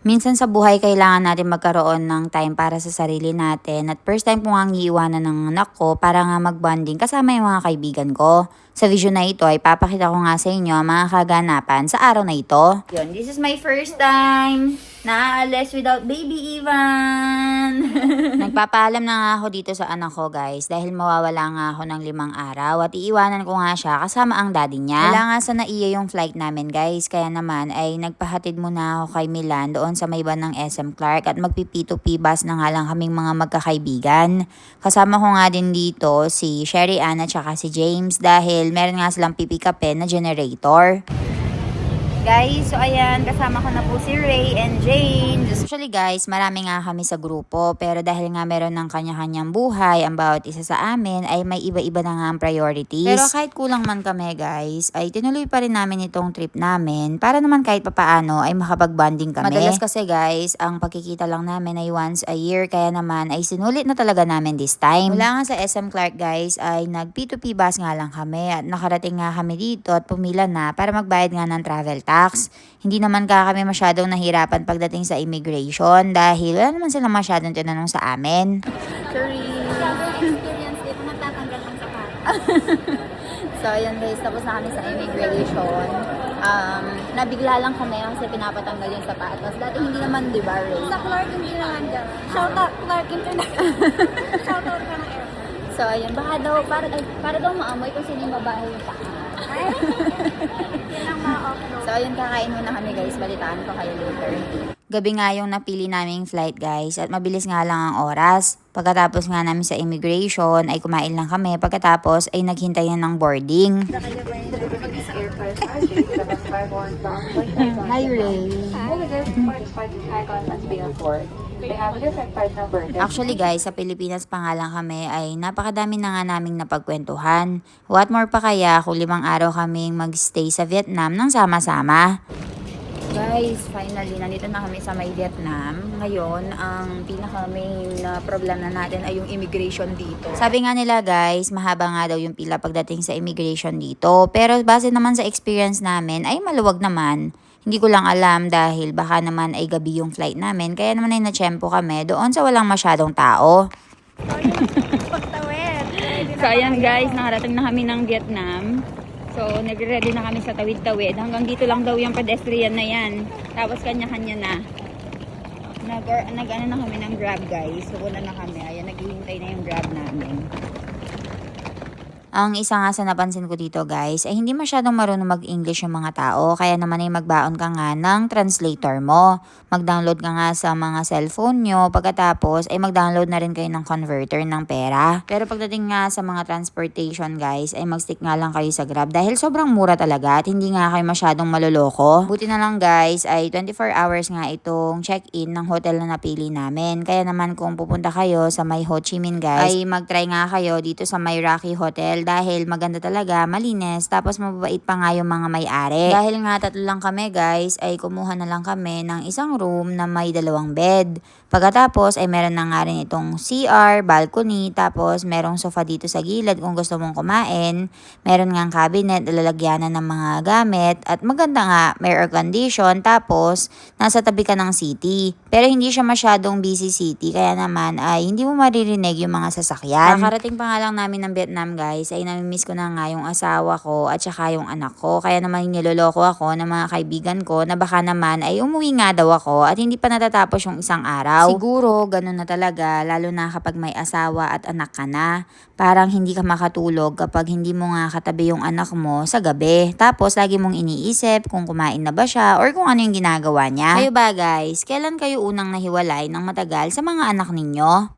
Minsan sa buhay kailangan natin magkaroon ng time para sa sarili natin at first time ko nga iiwanan ng anak ko para nga mag-bonding kasama yung mga kaibigan ko. Sa video na ito ay papakita ko nga sa inyo ang mga kaganapan sa araw na ito. Yun, this is my first time na aalis without baby Ivan. Nagpapaalam na nga ako dito sa anak ko guys dahil mawawala nga ako ng 5 araw at iiwanan ko nga siya kasama ang daddy niya. Wala nga sa naiya yung flight namin guys kaya naman ay nagpahatid muna ako kay Milan doon sa may ng SM Clark at magpi-P2P bus na nga lang kaming mga magkakaibigan. Kasama ko nga din dito si Sherry Ann at saka si James dahil meron nga silang pipikapin na generator. Guys, so ayan, kasama ko na po si Ray and James. Actually guys, marami nga kami sa grupo pero dahil nga meron ng kanya-kanyang buhay ang bawat isa sa amin ay may iba-iba na nga ang priorities. Pero kahit kulang man kami guys, ay tinuloy pa rin namin itong trip namin para naman kahit papaano ay makapag-bonding kami. Madalas kasi guys, ang pagkikita lang namin ay once a year kaya naman ay sinulit na talaga namin this time. Mula nga sa SM Clark guys ay nag-P2P bus nga lang kami at nakarating nga kami dito at pumila na para magbayad nga ng travel tax. Hindi naman kami masyadong nahirapan pagdating sa immigration dahil wala naman silang masyadong tinanong sa amin. Sorry. Experience dito, magtatanggal ng sapatos. So ayan guys, tapos na kami sa immigration. Nabigla lang kami kasi pinapatanggal yung sapatos. Dati hindi naman, di ba, Ray? Sa Clark hindi naman dyan. Shout out Clark International. Shout out ka ng airport. So ayun, baka daw, para daw maamoy kung sino yung babae yung paa. Ay, yan ang ma-upload. So ayun, kakain muna kami guys. Balitaan ko kayo later. Gabi nga yung napili naming flight guys at mabilis nga lang ang oras. Pagkatapos nga namin sa immigration ay kumain lang kami. Pagkatapos ay naghintay na ng boarding. Hi Ray. Actually guys, sa Pilipinas pa nga lang kami ay napakadami na nga naming napagkwentuhan. What more pa kaya kung 5 araw kaming magstay sa Vietnam nang sama-sama. Guys, finally, nandito na kami sa may Vietnam. Ngayon, ang pinaka-main na problema natin ay yung immigration dito. Sabi nga nila guys, mahaba nga daw yung pila pagdating sa immigration dito. Pero base naman sa experience namin, ay maluwag naman. Hindi ko lang alam dahil baka naman ay gabi yung flight namin. Kaya naman ay natsyempo kami doon sa walang masyadong tao. So ayan guys, nakarating na kami ng Vietnam. So, nagre-ready na kami sa tawid-tawid. Hanggang dito lang daw yung pedestrian na yan. Tapos kanya-kanya na. Nag-ano na kami ng Grab guys. Sukunan na kami. Ayan, naghihintay na yung Grab namin. Ang isa nga sa napansin ko dito guys ay hindi masyadong marunong mag-English yung mga tao kaya naman ay magbaon ka nga ng translator mo. Mag-download ka nga sa mga cellphone nyo pagkatapos ay mag-download na rin kayo ng converter ng pera. Pero pagdating nga sa mga transportation guys ay mag-stick nga lang kayo sa Grab dahil sobrang mura talaga at hindi nga kayo masyadong maloloko. Buti na lang guys ay 24 hours nga itong check-in ng hotel na napili namin. Kaya naman kung pupunta kayo sa may Ho Chi Minh guys ay mag-try nga kayo dito sa may Rocky Hotel dahil maganda talaga, malinis, tapos mababait pa nga yung mga may-ari. Dahil nga 3 lang kami guys, ay kumuha na lang kami ng isang room na may 2 bed. Pagkatapos ay meron na nga rin itong CR, balcony, tapos merong sofa dito sa gilid kung gusto mong kumain. Meron nga cabinet, lalagyanan ng mga gamit, at maganda nga, may air condition, tapos nasa tabi ka ng city. Pero hindi siya masyadong busy city, kaya naman ay hindi mo maririnig yung mga sasakyan. Nakarating pa nga lang namin ng Vietnam guys, ay namimiss ko na nga yung asawa ko at saka yung anak ko. Kaya naman niloloko ako ng mga kaibigan ko na baka naman ay umuwi nga daw ako at hindi pa natatapos yung isang araw. Siguro ganun na talaga lalo na kapag may asawa at anak ka na. Parang hindi ka makatulog kapag hindi mo nga katabi yung anak mo sa gabi. Tapos lagi mong iniisip kung kumain na ba siya or kung ano yung ginagawa niya. Kayo ba guys, kailan kayo unang nahiwalay ng matagal sa mga anak ninyo?